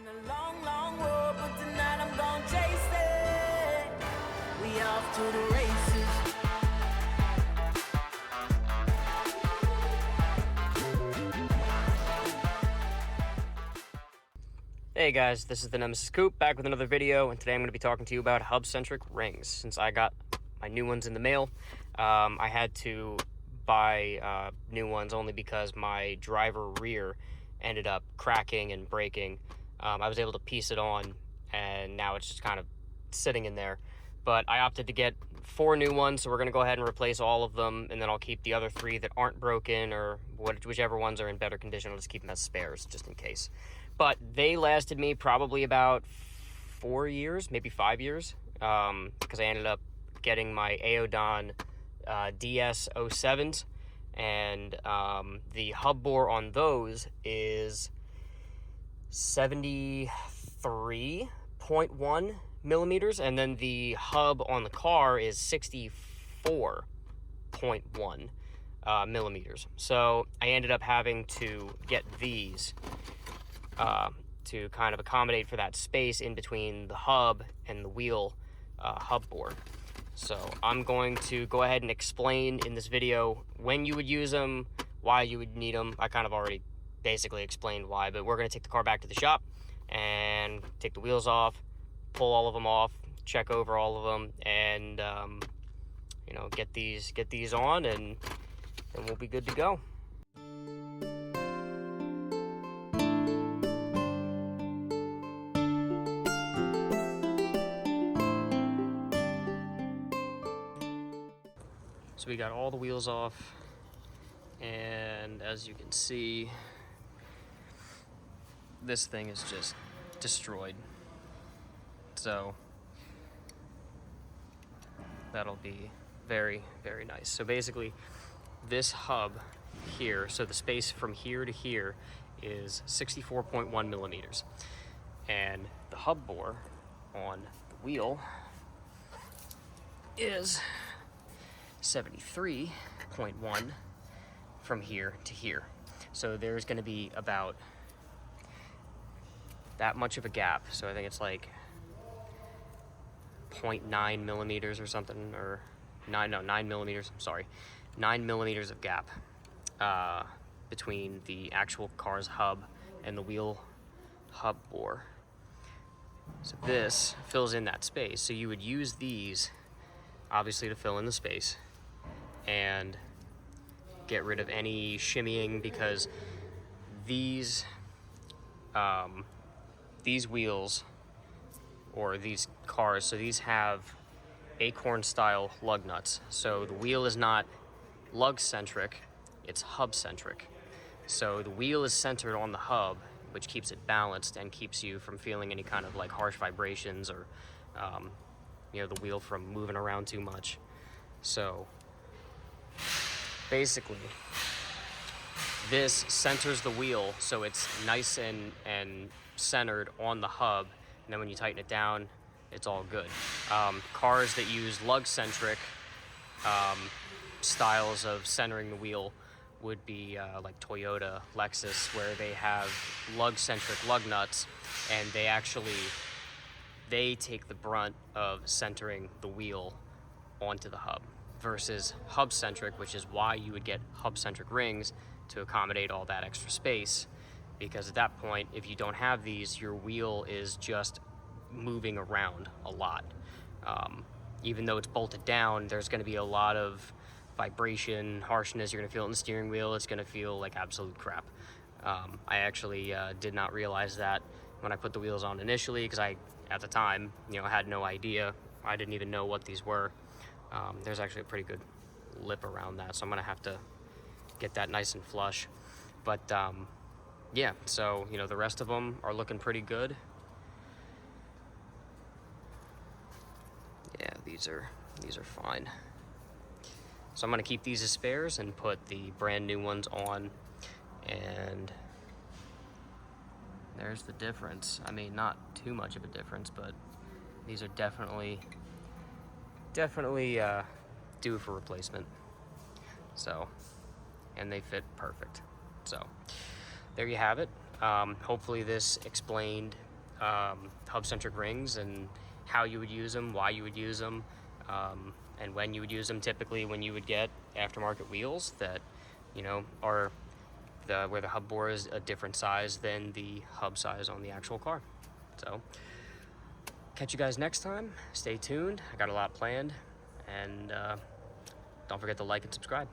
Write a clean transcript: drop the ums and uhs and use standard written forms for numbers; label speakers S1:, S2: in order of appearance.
S1: been a long, long road, but tonight I'm gonna chase it. We off to the races.
S2: Hey guys, this is the Nemesis Coupe, back with another video, and today I'm going to be talking to you about hub-centric rings. Since I got my new ones in the mail, I had to buy new ones only because my driver rear ended up cracking and breaking. I was able to piece it on, and now it's just kind of sitting in there. But I opted to get 4 new ones, so we're going to go ahead and replace all of them, and then I'll keep the other 3 that aren't broken, or whichever ones are in better condition. I'll just keep them as spares, just in case. But they lasted me probably about 4 years, maybe 5 years, because I ended up getting my Aodon DS07s, and the hub bore on those is 73.1 millimeters, and then the hub on the car is 64.1 millimeters. So I ended up having to get these to kind of accommodate for that space in between the hub and the wheel hub bore. So I'm going to go ahead and explain in this video when you would use them, why you would need them. I kind of already basically explained why, but we're going to take the car back to the shop and take the wheels off, pull all of them off, check over all of them, and you know, get these on, and then we'll be good to go. So we got all the wheels off, and as you can see, this thing is just destroyed. So that'll be very, very nice. So basically, this hub here, so the space from here to here is 64.1 millimeters. And the hub bore on the wheel is 73.1 from here to here. So there's going to be about that much of a gap. So I think it's like 0.9 millimeters or something, or 9 millimeters, sorry, 9 millimeters of gap between the actual car's hub and the wheel hub bore. So this fills in that space. So you would use these obviously to fill in the space and get rid of any shimmying, because these wheels, or these cars, so these have acorn style lug nuts. So the wheel is not lug centric, it's hub centric. So the wheel is centered on the hub, which keeps it balanced and keeps you from feeling any kind of like harsh vibrations, or you know, the wheel from moving around too much. So basically, this centers the wheel so it's nice and centered on the hub, and then when you tighten it down, it's all good. Cars that use lug-centric styles of centering the wheel would be like Toyota, Lexus, where they have lug-centric lug nuts, and they take the brunt of centering the wheel onto the hub, versus hub-centric, which is why you would get hub-centric rings, to accommodate all that extra space. Because at that point, if you don't have these, your wheel is just moving around a lot. Even though it's bolted down, there's going to be a lot of vibration, harshness. You're going to feel it in the steering wheel. It's going to feel like absolute crap. I actually did not realize that when I put the wheels on initially, because I, at the time, you know, had no idea. I didn't even know what these were. There's actually a pretty good lip around that, so I'm going to have to get that nice and flush. But yeah, so, you know, the rest of them are looking pretty good. Yeah, these are fine. So I'm going to keep these as spares and put the brand new ones on, and there's the difference. I mean, not too much of a difference, but these are definitely due for replacement. So, and they fit perfect. So there you have it. Hopefully this explained hub-centric rings and how you would use them, why you would use them, and when you would use them. Typically when you would get aftermarket wheels that, you know, are where the hub bore is a different size than the hub size on the actual car. So catch you guys next time. Stay tuned. I got a lot planned, and don't forget to like and subscribe.